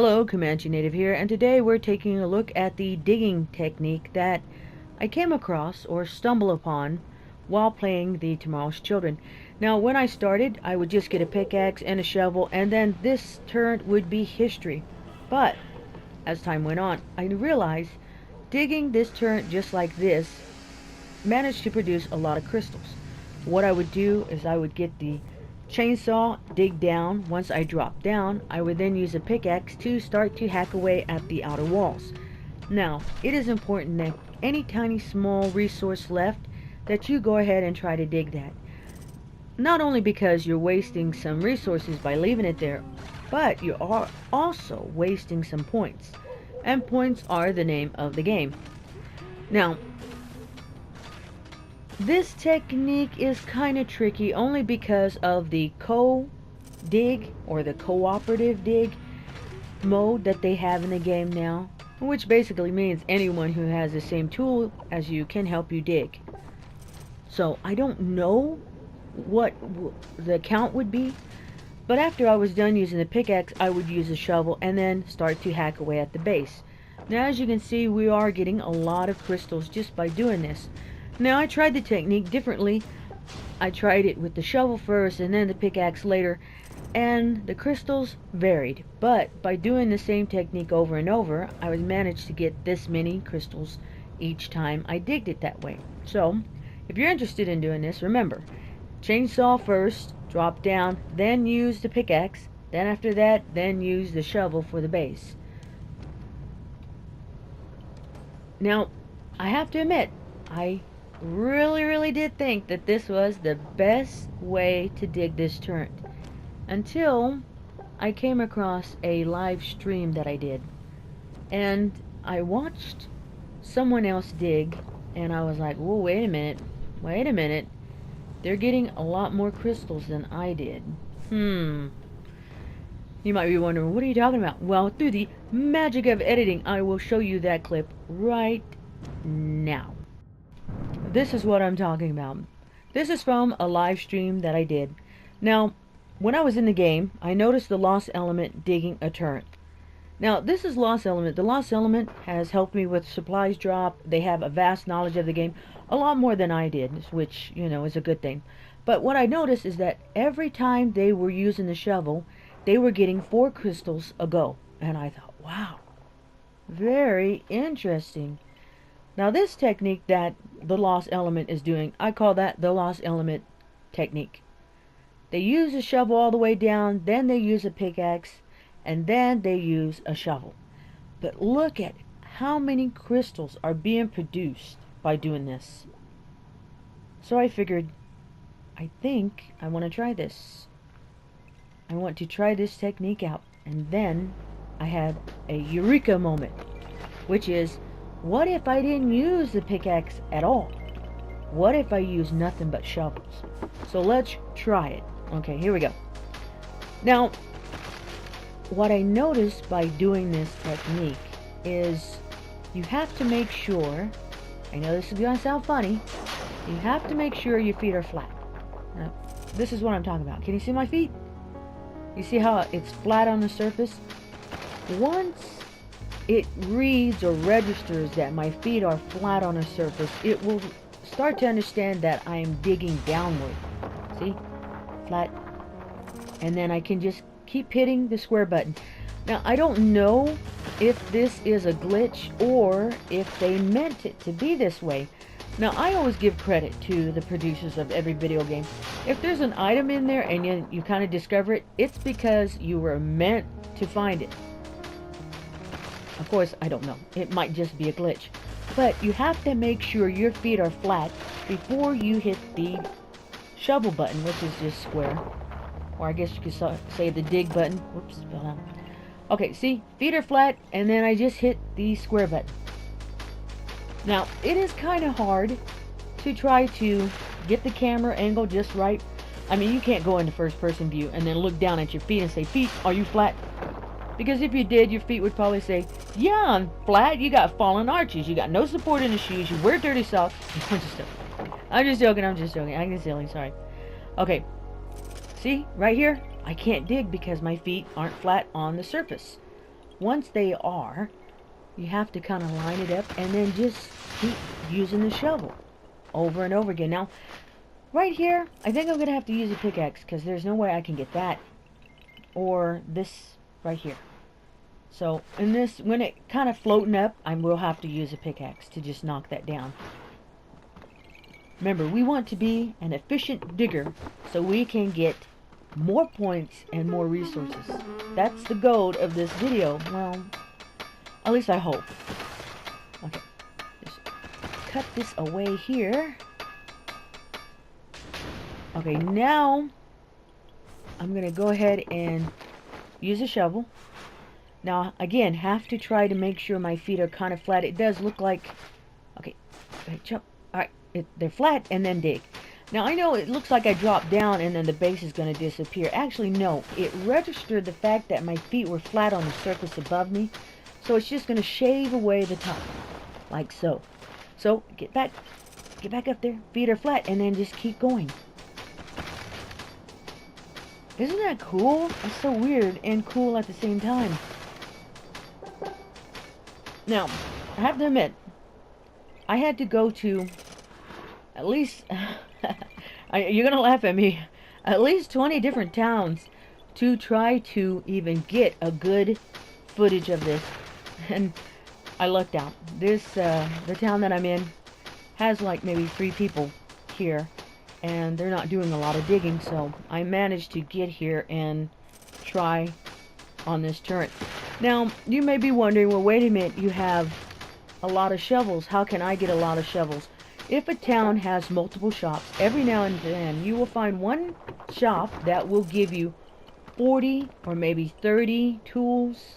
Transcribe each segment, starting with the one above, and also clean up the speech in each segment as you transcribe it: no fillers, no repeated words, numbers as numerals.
Hello, ComancheNative here, and today we're taking a look at the digging technique that I came across or stumbled upon while playing the Tomorrow's Children. Now, when I started, I would just get a pickaxe and a shovel, and then this turn would be history. But as time went on, I realized digging this turn just like this managed to produce a lot of crystals. What I would do is I would get the chainsaw, dig down. Once I dropped down, I would then use a pickaxe to start to hack away at the outer walls. Now, it is important that any tiny small resource left that you go ahead and try to dig that. Not only because you're wasting some resources by leaving it there, but you are also wasting some points. And points are the name of the game. Now, this technique is kind of tricky only because of the co-dig or the cooperative dig mode that they have in the game now, which basically means anyone who has the same tool as you can help you dig. So I don't know what the count would be, but after I was done using the pickaxe, I would use a shovel and then start to hack away at the base. Now, as you can see, we are getting a lot of crystals just by doing this. Now, I tried the technique differently. I tried it with the shovel first and then the pickaxe later, and the crystals varied. But by doing the same technique over and over, I was managed to get this many crystals each time I digged it that way. So, if you're interested in doing this, remember, chainsaw first, drop down, then use the pickaxe, then after that, then use the shovel for the base. Now, I have to admit, I really did think that this was the best way to dig this turret until I came across a live stream that I did, and I watched someone else dig, and I was like, whoa, wait a minute, they're getting a lot more crystals than I did. You might be wondering, what are you talking about? Well, through the magic of editing, I will show you that clip right now. This is what I'm talking about. This is from a live stream that I did. Now, when I was in the game, I noticed the lost element digging a turret. Now, this is lost element. The lost element has helped me with supplies drop. They have a vast knowledge of the game, a lot more than I did, which, is a good thing. But what I noticed is that every time they were using the shovel, they were getting 4 crystals a go. And I thought, wow, very interesting. Now, this technique that the lost element is doing, I call that the lost element technique. They use a shovel all the way down, then they use a pickaxe, and then they use a shovel. But look at how many crystals are being produced by doing this. So I figured, I think I want to try this. I want to try this technique out. And then I had a eureka moment, which is, what if I didn't use the pickaxe at all? What if I use nothing but shovels? So let's try it. Okay, here we go. Now, what I noticed by doing this technique is you have to make sure, I know this is going to sound funny, you have to make sure your feet are flat. Now, this is what I'm talking about. Can you see my feet? You see how it's flat on the surface? Once it reads or registers that my feet are flat on a surface, it will start to understand that I am digging downward. See? Flat. And then I can just keep hitting the square button. Now, I don't know if this is a glitch or if they meant it to be this way. Now, I always give credit to the producers of every video game. If there's an item in there and you kind of discover it, it's because you were meant to find it. Of course, I don't know. It might just be a glitch. But you have to make sure your feet are flat before you hit the shovel button, which is just square. Or I guess you could say the dig button. Whoops, fell down. Okay, see? Feet are flat, and then I just hit the square button. Now, it is kind of hard to try to get the camera angle just right. I mean, you can't go into first-person view and then look down at your feet and say, feet, are you flat? Because if you did, your feet would probably say, yeah, I'm flat. You got fallen arches. You got no support in the shoes. You wear dirty socks. I'm just joking. I'm getting silly. Sorry. Okay. See? Right here, I can't dig because my feet aren't flat on the surface. once they are, you have to kind of line it up and then just keep using the shovel over and over again. Now, right here, I think I'm going to have to use a pickaxe because there's no way I can get that or this right here. So, in this, when it kind of floating up, I will have to use a pickaxe to just knock that down. Remember, we want to be an efficient digger so we can get more points and more resources. That's the goal of this video. Well, at least I hope. Okay, just cut this away here. Okay, now I'm going to go ahead and use a shovel. Now, again, have to try to make sure my feet are kind of flat. It does look like... Okay, jump. Alright, they're flat and then dig. Now, I know it looks like I dropped down and then the base is going to disappear. Actually, no. It registered the fact that my feet were flat on the surface above me. So it's just going to shave away the top. Like so. So, get back up there. Feet are flat and then just keep going. Isn't that cool? It's so weird and cool at the same time. Now, I have to admit, I had to go to at least, you're going to laugh at me, at least 20 different towns to try to even get a good footage of this. And I lucked out. This, the town that I'm in has like maybe 3 people here. And they're not doing a lot of digging, so I managed to get here and try on this turret. Now, you may be wondering, well, wait a minute, you have a lot of shovels. How can I get a lot of shovels? If a town has multiple shops, every now and then you will find one shop that will give you 40 or maybe 30 tools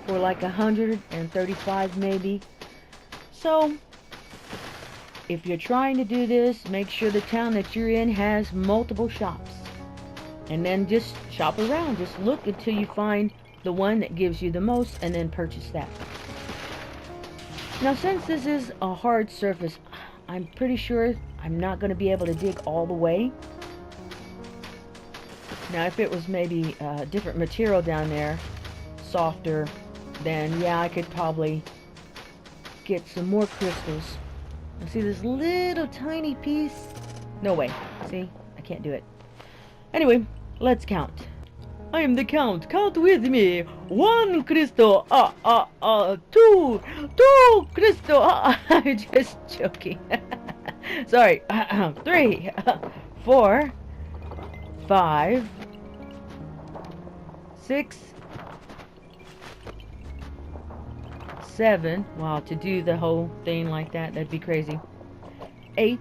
for like 135 maybe. So, if you're trying to do this, make sure the town that you're in has multiple shops. And then just shop around. Just look until you find the one that gives you the most and then purchase that. Now, since this is a hard surface, I'm pretty sure I'm not going to be able to dig all the way. Now, if it was maybe a different material down there, softer, then yeah, I could probably get some more crystals. See this little tiny piece? No way. See? I can't do it. Anyway, let's count. I am the count. Count with me. 1 crystal. 2 crystal. I'm just joking. Sorry. 3, 4, 5, 6, 7. Wow, to do the whole thing like that, that'd be crazy. 8,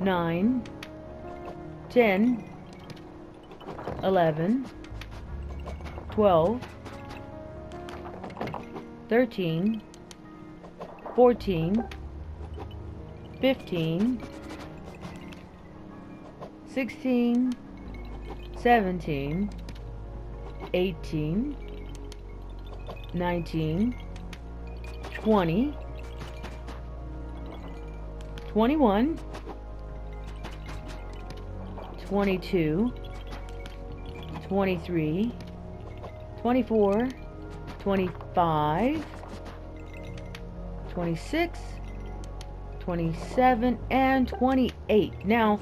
9, 10, 11, 12, 13, 14, 15, 16, 17, 18, 19, 20, 21, 22, 23, 24, 25, 26, 27, and 28. Now,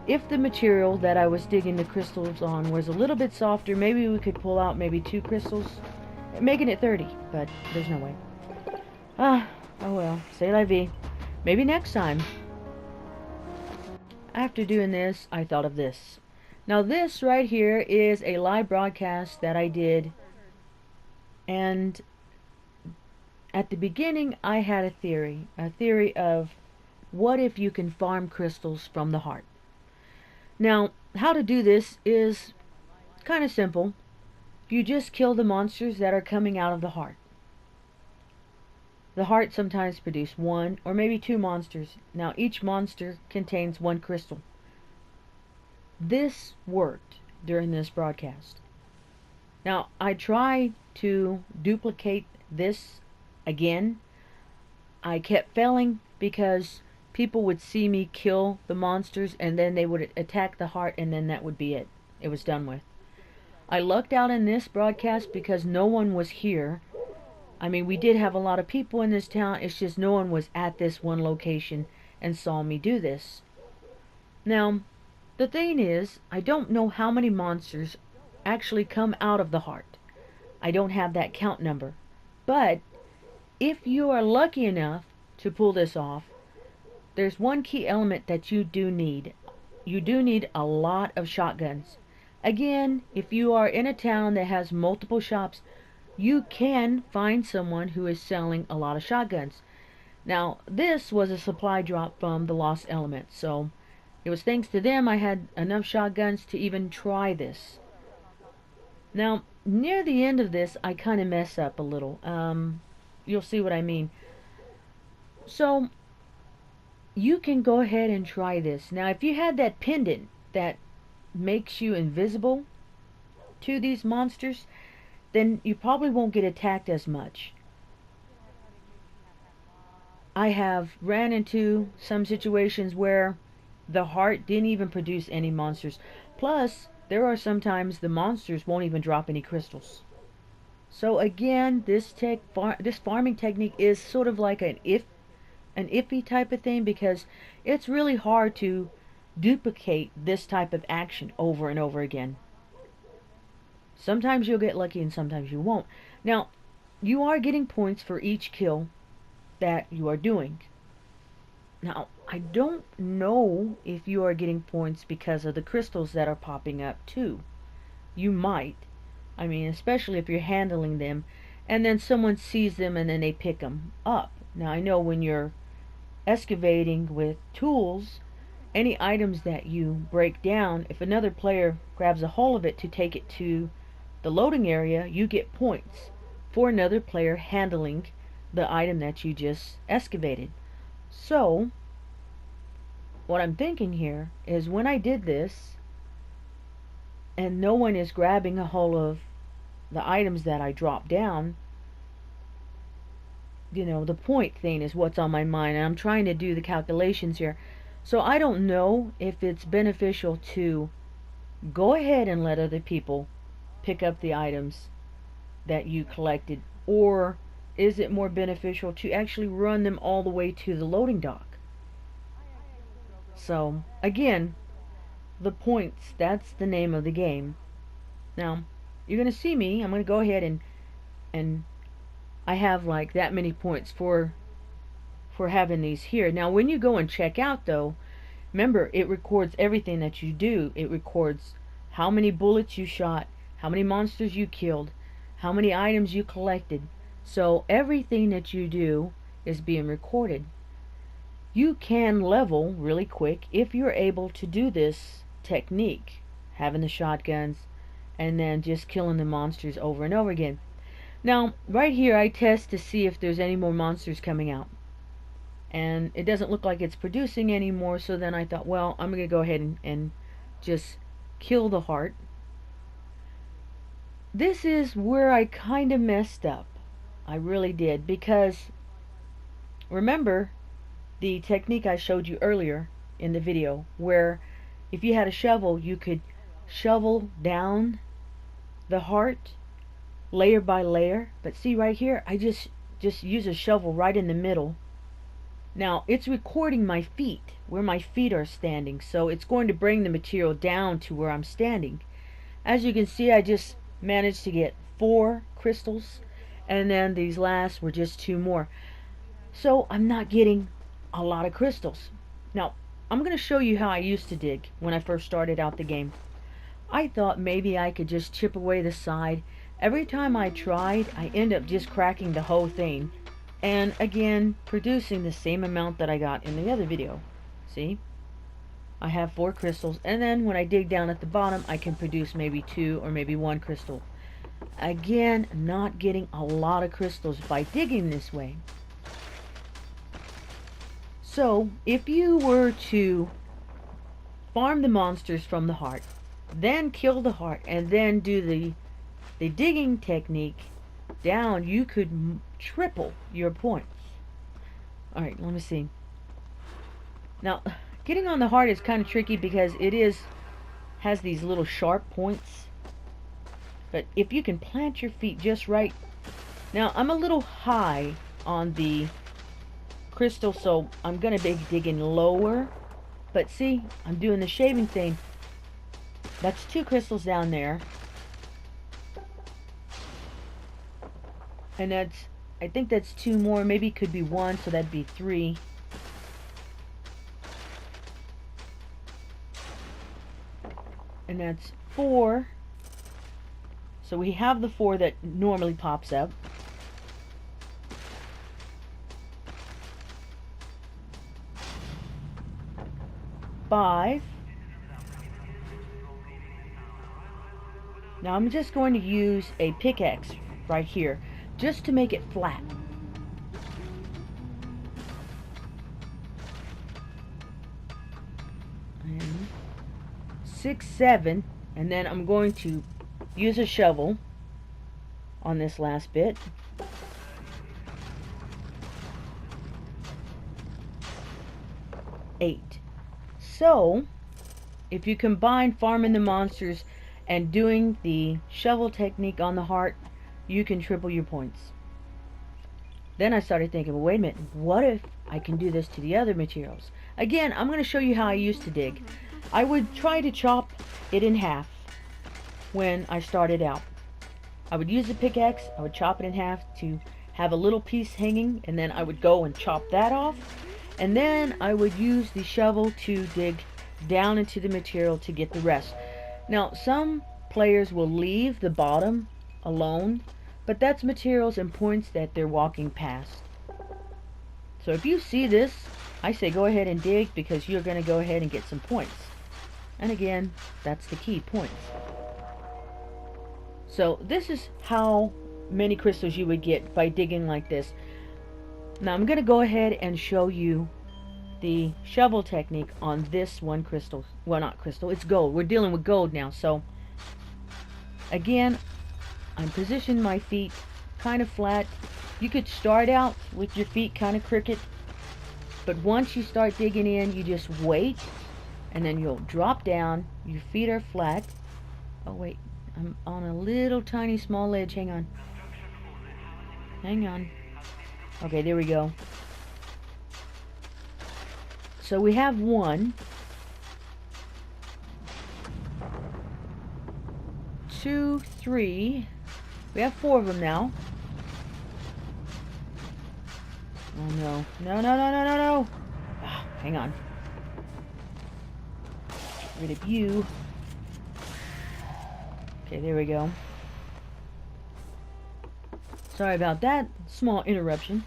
if the material that I was digging the crystals on was a little bit softer, maybe we could pull out maybe 2 crystals, making it 30, but there's no way. Oh well, c'est la vie. Maybe next time. After doing this, I thought of this. Now this right here is a live broadcast that I did, and at the beginning I had a theory of what if you can farm crystals from the heart. Now, how to do this is kind of simple. You just kill the monsters that are coming out of the heart. The heart sometimes produces 1 or maybe 2 monsters. Now, each monster contains 1 crystal. This worked during this broadcast. Now, I tried to duplicate this again. I kept failing because people would see me kill the monsters and then they would attack the heart and then that would be it. It was done with. I lucked out in this broadcast because no one was here. I mean, we did have a lot of people in this town. It's just no one was at this one location and saw me do this. Now, the thing is, I don't know how many monsters actually come out of the heart. I don't have that count number. But if you are lucky enough to pull this off, there's one key element that you do need. You do need a lot of shotguns. Again, if you are in a town that has multiple shops, you can find someone who is selling a lot of shotguns. Now, this was a supply drop from the Lost Element, so it was thanks to them I had enough shotguns to even try this. Now, near the end of this, I kind of mess up a little. You'll see what I mean. So, you can go ahead and try this. Now, if you had that pendant that makes you invisible to these monsters, then you probably won't get attacked as much. I have ran into some situations where the heart didn't even produce any monsters. Plus, there are sometimes the monsters won't even drop any crystals. So again, this farming technique is sort of like an iffy type of thing, because it's really hard to duplicate this type of action over and over again. Sometimes you'll get lucky and sometimes you won't. Now, you are getting points for each kill that you are doing. Now, I don't know if you are getting points because of the crystals that are popping up too. You might. I mean, especially if you're handling them and then someone sees them and then they pick them up. Now, I know when you're excavating with tools, any items that you break down, if another player grabs a hold of it to take it to the loading area, you get points for another player handling the item that you just excavated. So, what I'm thinking here is when I did this, and no one is grabbing a hold of the items that I dropped down, you know, the point thing is what's on my mind, and I'm trying to do the calculations here. So I don't know if it's beneficial to go ahead and let other people pick up the items that you collected, or is it more beneficial to actually run them all the way to the loading dock? So again, the points, that's the name of the game. Now, you're going to see me, I'm going to go ahead and I have like that many points for having these here. Now, when you go and check out though, remember, it records everything that you do. It records how many bullets you shot, how many monsters you killed, how many items you collected. So everything that you do is being recorded. You can level really quick if you're able to do this technique, having the shotguns and then just killing the monsters over and over again. Now, right here I test to see if there's any more monsters coming out. And it doesn't look like it's producing anymore, so then I thought, well, I'm going to go ahead and just kill the heart. This is where I kind of messed up. I really did, because remember the technique I showed you earlier in the video, where if you had a shovel, you could shovel down the heart layer by layer. But see right here, I just use a shovel right in the middle. Now it's recording my feet, where my feet are standing, so it's going to bring the material down to where I'm standing. As you can see, I just managed to get 4 crystals, and then these last were just 2 more. So I'm not getting a lot of crystals. Now, I'm going to show you how I used to dig when I first started out the game. I thought maybe I could just chip away the side. Every time I tried, I end up just cracking the whole thing, and again producing the same amount that I got in the other video. See? I have 4 crystals, and then when I dig down at the bottom, I can produce maybe 2 or maybe 1 crystal. Again, not getting a lot of crystals by digging this way. So, if you were to farm the monsters from the heart, then kill the heart, and then do the digging technique down, you could triple your points. Alright, let me see. Now, getting on the heart is kind of tricky because it has these little sharp points. But if you can plant your feet just right. Now, I'm a little high on the crystal, so I'm going to be digging lower. But see, I'm doing the shaving thing. That's 2 crystals down there. And that's, I think that's 2 more. Maybe it could be 1, so that'd be 3. And that's 4. So we have the 4 that normally pops up. 5. Now I'm just going to use a pickaxe right here just to make it flat. And 6, 7, and then I'm going to use a shovel on this last bit. 8. So, if you combine farming the monsters and doing the shovel technique on the heart, you can triple your points. Then I started thinking, well, wait a minute, what if I can do this to the other materials? Again, I'm going to show you how I used to dig. I would try to chop it in half when I started out. I would use the pickaxe, I would chop it in half to have a little piece hanging, and then I would go and chop that off. And then I would use the shovel to dig down into the material to get the rest. Now, some players will leave the bottom alone, but that's materials and points that they're walking past. So if you see this, I say go ahead and dig, because you're going to go ahead and get some points. And again, that's the key, points. So this is how many crystals you would get by digging like this. Now I'm going to go ahead and show you the shovel technique on this one crystal. Well, not crystal, it's gold. We're dealing with gold now. So again, I'm positioning my feet kind of flat. You could start out with your feet kind of crooked, but once you start digging in, you just wait, and then you'll drop down. Your feet are flat. Oh wait, I'm on a little tiny small ledge. Hang on. Hang on. Okay, there we go. So we have 1, 2, 3. We have 4 of them now. Oh no. No, no, no, no, no, no. Ah, hang on. Get rid of you. Okay, there we go. Sorry about that small interruption.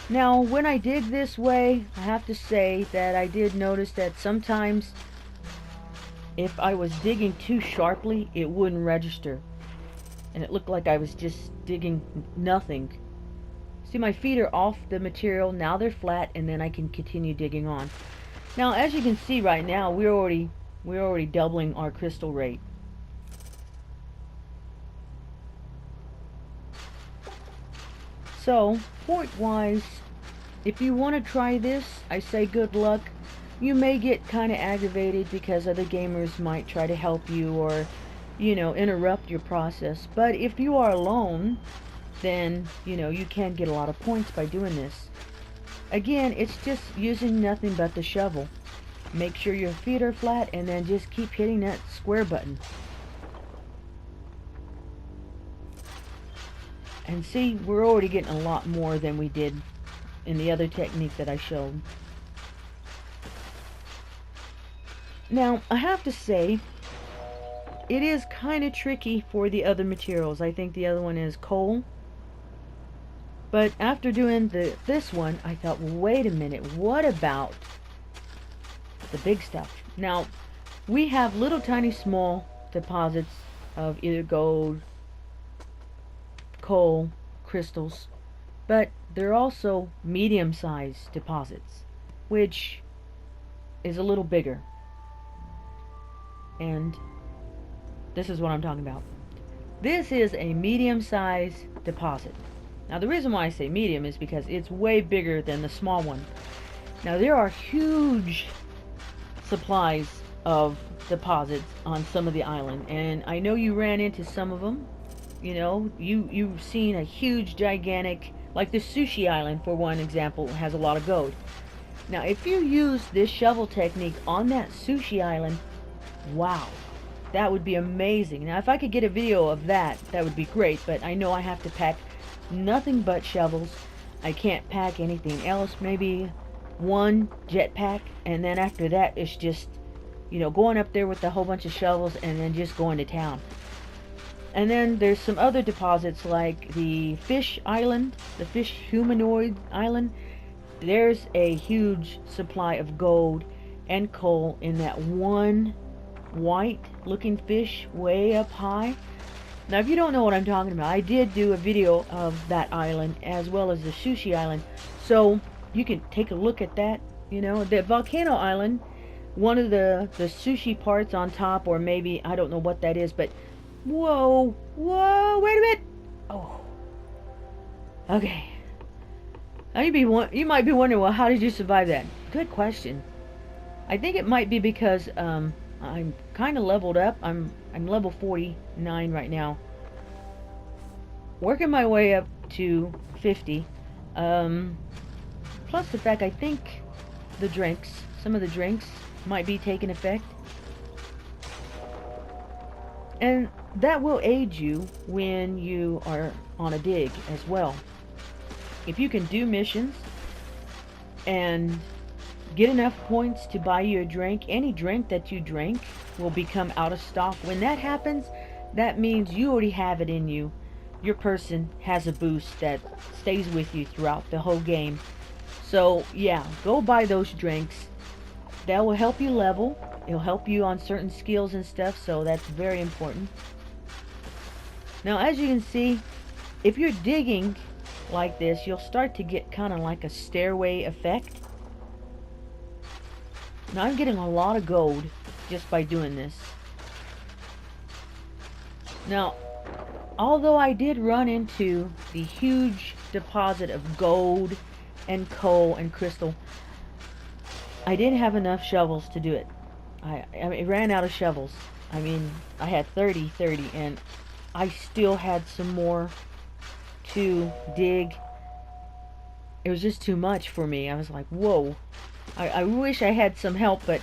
Now, when I dig this way, I have to say that I did notice that sometimes if I was digging too sharply, it wouldn't register. And it looked like I was just digging nothing. See, my feet are off the material. Now they're flat, and then I can continue digging on. Now, as you can see right now, we're already doubling our crystal rate. So, point-wise, if you want to try this, I say good luck. You may get kind of aggravated because other gamers might try to help you or, you know, interrupt your process. But if you are alone, then, you know, you can get a lot of points by doing this. Again, it's just using nothing but the shovel. Make sure your feet are flat, and then just keep hitting that square button. And see, we're already getting a lot more than we did in the other technique that I showed. Now, I have to say, it is kind of tricky for the other materials. I think the other one is coal. But after doing this one, I thought, wait a minute, what about the big stuff? Now, we have little tiny small deposits of either gold, coal, crystals, but they're also medium-sized deposits, which is a little bigger. And this is what I'm talking about. This is a medium-sized deposit. Now, the reason why I say medium is because it's way bigger than the small one. Now, there are huge supplies of deposits on some of the island, and I know you ran into some of them. You know, you've seen a huge, gigantic, like the Sushi Island, for one example, has a lot of gold. Now, if you use this shovel technique on that Sushi Island, wow, that would be amazing. Now, if I could get a video of that, that would be great, but I know I have to pack nothing but shovels. I can't pack anything else, maybe one jetpack, and then after that, it's just, you know, going up there with a whole bunch of shovels and then just going to town. And then there's some other deposits like the fish island, the fish humanoid island. There's a huge supply of gold and coal in that one white looking fish way up high. Now if you don't know what I'm talking about, I did do a video of that island as well as the Sushi Island, so you can take a look at that. You know, the volcano island, one of the sushi parts on top, or maybe, I don't know what that is, but whoa, wait a minute. Oh, okay. Now you might be wondering, well, how did you survive that? Good question. I think it might be because I'm kind of leveled up. I'm level 49 right now. Working my way up to 50. Plus the fact I think some of the drinks might be taking effect. And that will aid you when you are on a dig as well. If you can do missions and get enough points to buy you a drink, any drink that you drink will become out of stock. When that happens, that means you already have it in you. Your person has a boost that stays with you throughout the whole game. So yeah, go buy those drinks. That will help you level. It'll help you on certain skills and stuff, so that's very important. Now as you can see, if you're digging like this, you'll start to get kind of like a stairway effect. Now I'm getting a lot of gold just by doing this. Now, although I did run into the huge deposit of gold and coal and crystal, I didn't have enough shovels to do it. I ran out of shovels. I mean, I had 30, and I still had some more to dig. It was just too much for me. I was like, whoa. I wish I had some help, but,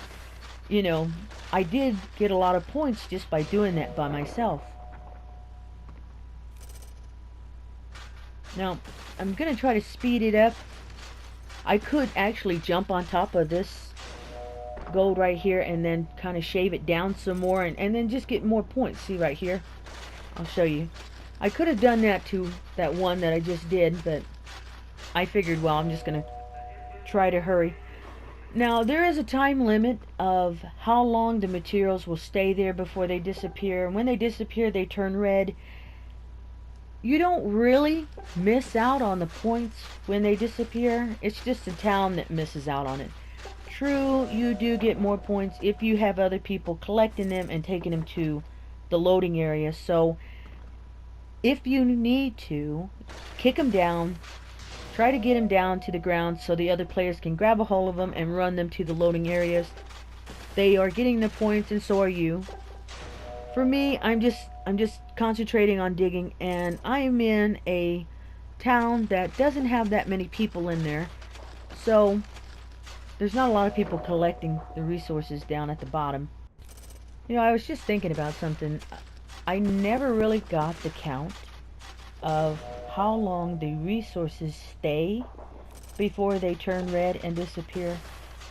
you know, I did get a lot of points just by doing that by myself. Now, I'm going to try to speed it up. I could actually jump on top of this gold right here and then kind of shave it down some more and then just get more points. See right here? I'll show you. I could have done that to that one that I just did, but I figured, well, I'm just going to try to hurry. Now, there is a time limit of how long the materials will stay there before they disappear. And when they disappear, they turn red. You don't really miss out on the points when they disappear. It's just the town that misses out on it. True, you do get more points if you have other people collecting them and taking them to the loading area. So, if you need to, kick them down. Try to get them down to the ground so the other players can grab a hold of them and run them to the loading areas. They are getting the points and so are you. For me, I'm just concentrating on digging, and I'm in a town that doesn't have that many people in there. So there's not a lot of people collecting the resources down at the bottom. You know, I was just thinking about something. I never really got the count of how long the resources stay before they turn red and disappear.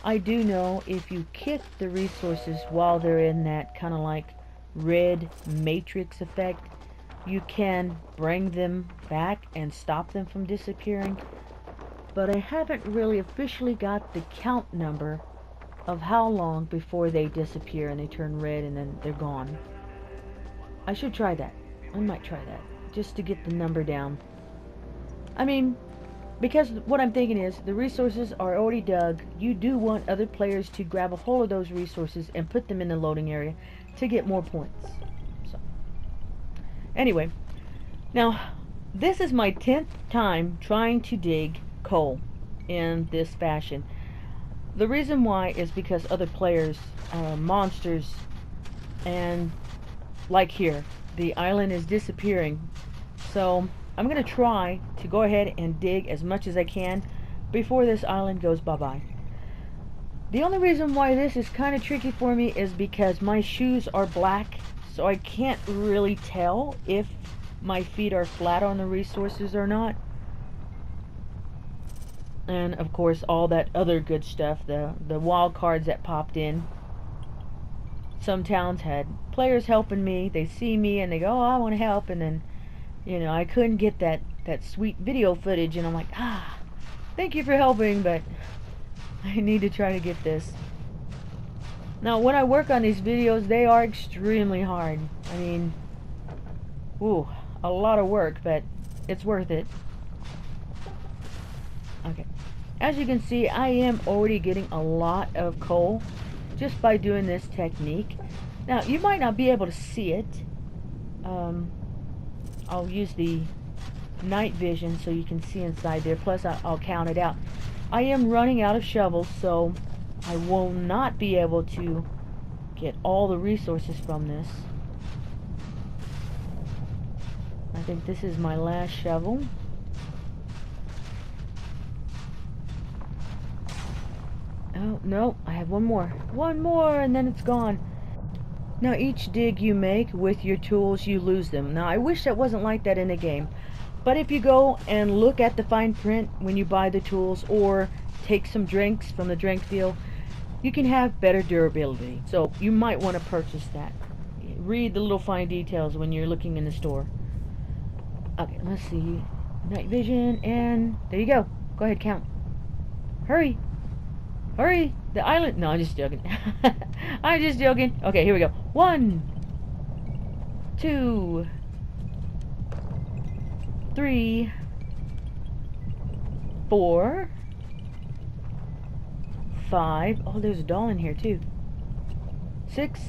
I do know if you kick the resources while they're in that kind of like red matrix effect, you can bring them back and stop them from disappearing. But I haven't really officially got the count number of how long before they disappear and they turn red and then they're gone. I should try that. I might try that just to get the number down. I mean, because what I'm thinking is the resources are already dug. You do want other players to grab a hold of those resources and put them in the loading area to get more points. So, anyway, now this is my 10th time trying to dig coal in this fashion. The reason why is because other players, monsters, and like here, the island is disappearing. So I'm going to try to go ahead and dig as much as I can before this island goes bye-bye. The only reason why this is kind of tricky for me is because my shoes are black, so I can't really tell if my feet are flat on the resources or not. And of course all that other good stuff, the wild cards that popped in. Some towns had players helping me. They see me and they go, oh, I want to help, and then, you know, I couldn't get that sweet video footage, and I'm like, thank you for helping, but I need to try to get this. Now, when I work on these videos, they are extremely hard. I mean, ooh, a lot of work, but it's worth it. Okay. As you can see, I am already getting a lot of coal just by doing this technique. Now, you might not be able to see it. I'll use the night vision so you can see inside there. Plus, I'll count it out. I am running out of shovels, so I will not be able to get all the resources from this. I think this is my last shovel. Oh, no, I have one more. One more, and then it's gone. Now, each dig you make with your tools, you lose them. Now, I wish that wasn't like that in the game. But if you go and look at the fine print when you buy the tools or take some drinks from the drink field, you can have better durability. So you might want to purchase that. Read the little fine details when you're looking in the store. Okay, let's see. Night vision, and there you go. Go ahead, count. Hurry. Hurry. The island. No, I'm just joking. I'm just joking. Okay, here we go. 1, 2, 3, 4, 5. Oh, there's a doll in here too. 6,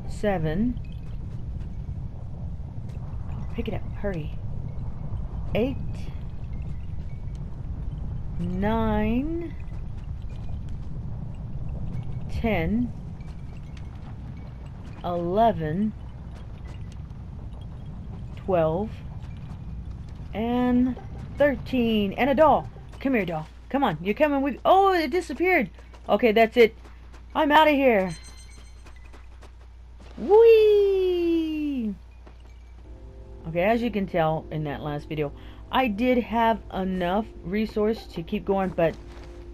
7. Pick it up. Hurry. 8, 9, 10, 11, 12, and 13. And a doll. Come here, doll. Come on. You're coming with... Oh, it disappeared. Okay, that's it. I'm out of here. Whee! Okay, as you can tell in that last video, I did have enough resource to keep going, but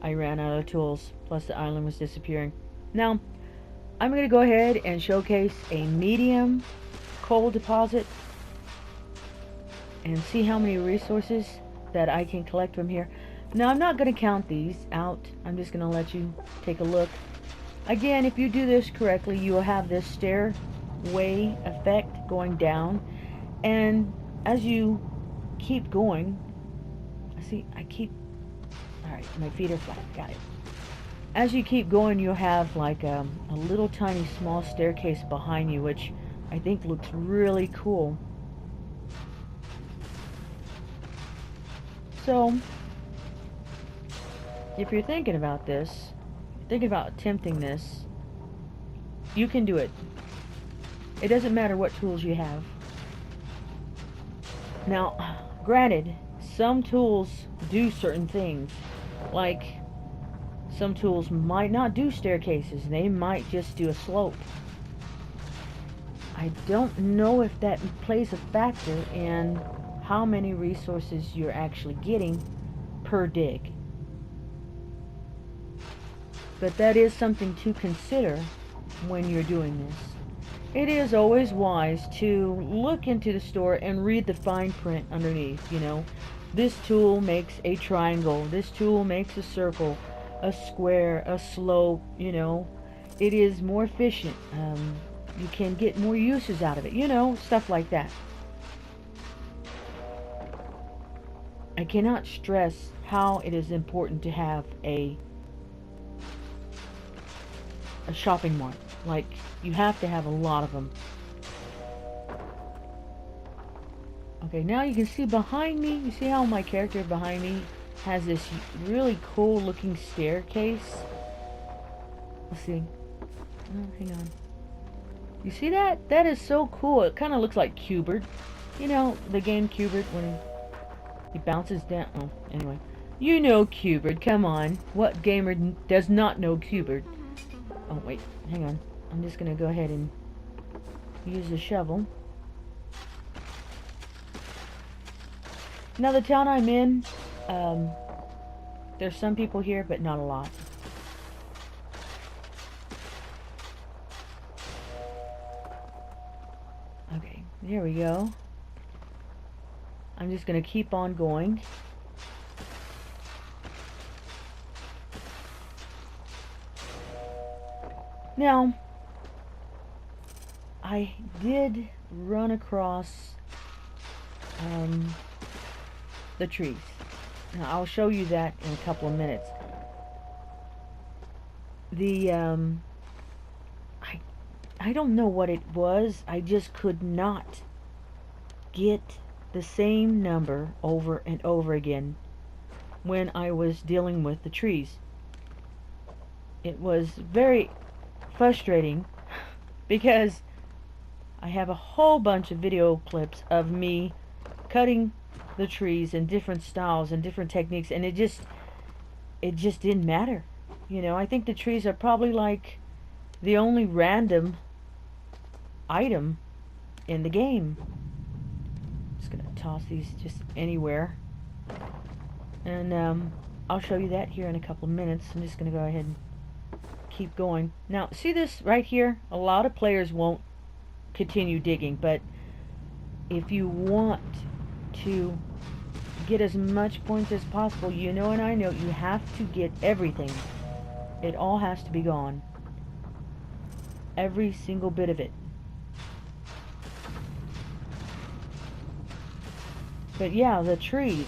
I ran out of tools. Plus the island was disappearing. Now, I'm going to go ahead and showcase a medium coal deposit and see how many resources that I can collect from here. Now, I'm not going to count these out. I'm just going to let you take a look. Again, if you do this correctly, you will have this stairway effect going down. And as you keep going, alright, my feet are flat, got it. As you keep going, you'll have like a little tiny small staircase behind you, which I think looks really cool. So, if you're thinking about this, thinking about attempting this, you can do it. It doesn't matter what tools you have. Now, granted, some tools do certain things. Like, some tools might not do staircases. They might just do a slope. I don't know if that plays a factor in how many resources you're actually getting per dig. But that is something to consider when you're doing this. It is always wise to look into the store and read the fine print underneath, you know. This tool makes a triangle, this tool makes a circle, a square, a slope, you know. It is more efficient. You can get more uses out of it, you know, stuff like that. I cannot stress how it is important to have a shopping mart. Like, you have to have a lot of them. Okay, now you can see behind me. You see how my character behind me has this really cool looking staircase. Let's see. Oh, hang on. You see that? That is so cool. It kind of looks like Cubert. You know, the game Cubert when he bounces down. Oh, anyway. You know Cubert. Come on. What gamer does not know Cubert? Oh, wait. Hang on. I'm just going to go ahead and use the shovel. Now, the town I'm in, there's some people here, but not a lot. Okay, there we go. I'm just going to keep on going. Now, I did run across the trees. Now, I'll show you that in a couple of minutes. The I don't know what it was. I just could not get the same number over and over again when I was dealing with the trees. It was very frustrating because I have a whole bunch of video clips of me cutting the trees in different styles and different techniques, and it just didn't matter. You know, I think the trees are probably like the only random item in the game. Just gonna toss these just anywhere, and I'll show you that here in a couple of minutes. I'm just gonna go ahead and keep going. Now, see this right here? A lot of players won't continue digging, but if you want to get as much points as possible, you know, and I know, you have to get everything. It all has to be gone. Every single bit of it. But yeah, the trees.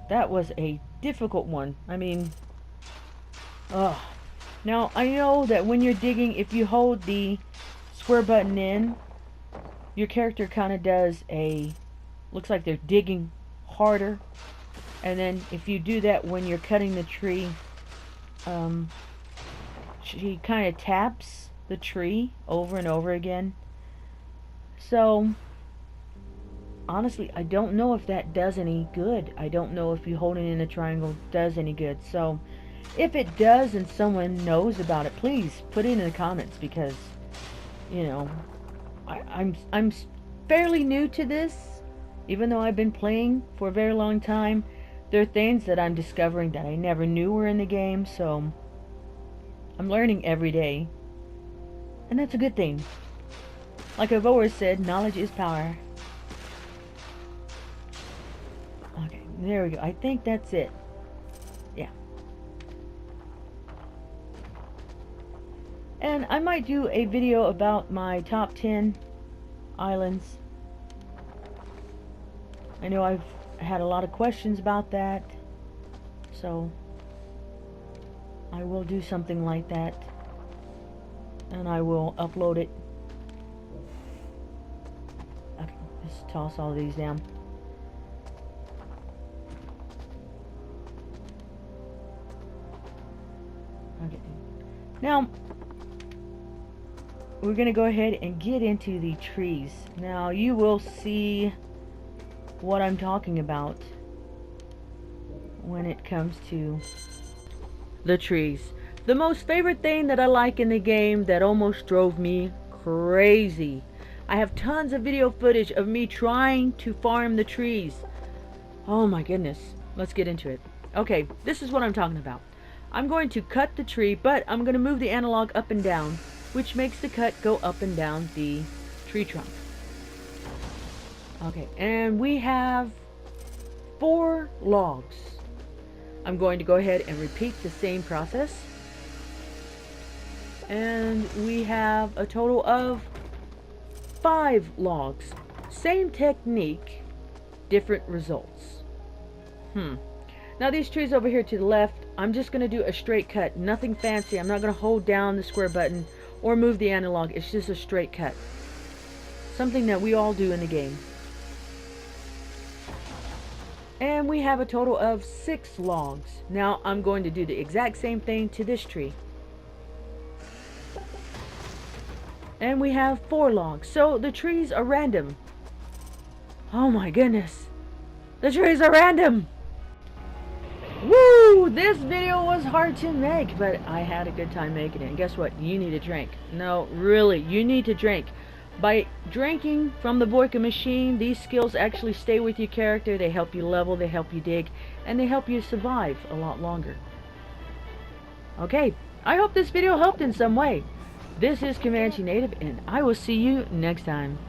That was a difficult one. I mean, ugh. Now, I know that when you're digging, if you hold the square button in, your character kind of does a, looks like they're digging harder. And then if you do that when you're cutting the tree, she kind of taps the tree over and over again. So, honestly, I don't know if that does any good. I don't know if you hold it in a triangle does any good. So, if it does and someone knows about it, please put it in the comments, because, you know, I'm fairly new to this. Even though I've been playing for a very long time, there are things that I'm discovering that I never knew were in the game, so I'm learning every day. And that's a good thing. Like I've always said, knowledge is power. Okay, there we go. I think that's it. Yeah. And I might do a video about my top 10 islands. I know I've had a lot of questions about that, so I will do something like that, and I will upload it. Okay, just toss all these down. Okay, now we're gonna go ahead and get into the trees. Now you will see what I'm talking about when it comes to the trees. The most favorite thing that I like in the game that almost drove me crazy. I have tons of video footage of me trying to farm the trees. Oh my goodness. Let's get into it. Okay, this is what I'm talking about. I'm going to cut the tree, but I'm going to move the analog up and down, which makes the cut go up and down the tree trunk. Okay, and we have 4 logs. I'm going to go ahead and repeat the same process. And we have a total of 5 logs. Same technique, different results. Now these trees over here to the left, I'm just going to do a straight cut. Nothing fancy. I'm not going to hold down the square button or move the analog. It's just a straight cut. Something that we all do in the game. And we have a total of 6 logs. Now I'm going to do the exact same thing to this tree. And we have 4 logs. So the trees are random. Oh my goodness. The trees are random. Woo! This video was hard to make, but I had a good time making it. And guess what? You need a drink. No, really, you need to drink. By drinking from the Boyka machine, these skills actually stay with your character. They help you level, they help you dig, and they help you survive a lot longer. Okay, I hope this video helped in some way. This is ComancheNative, and I will see you next time.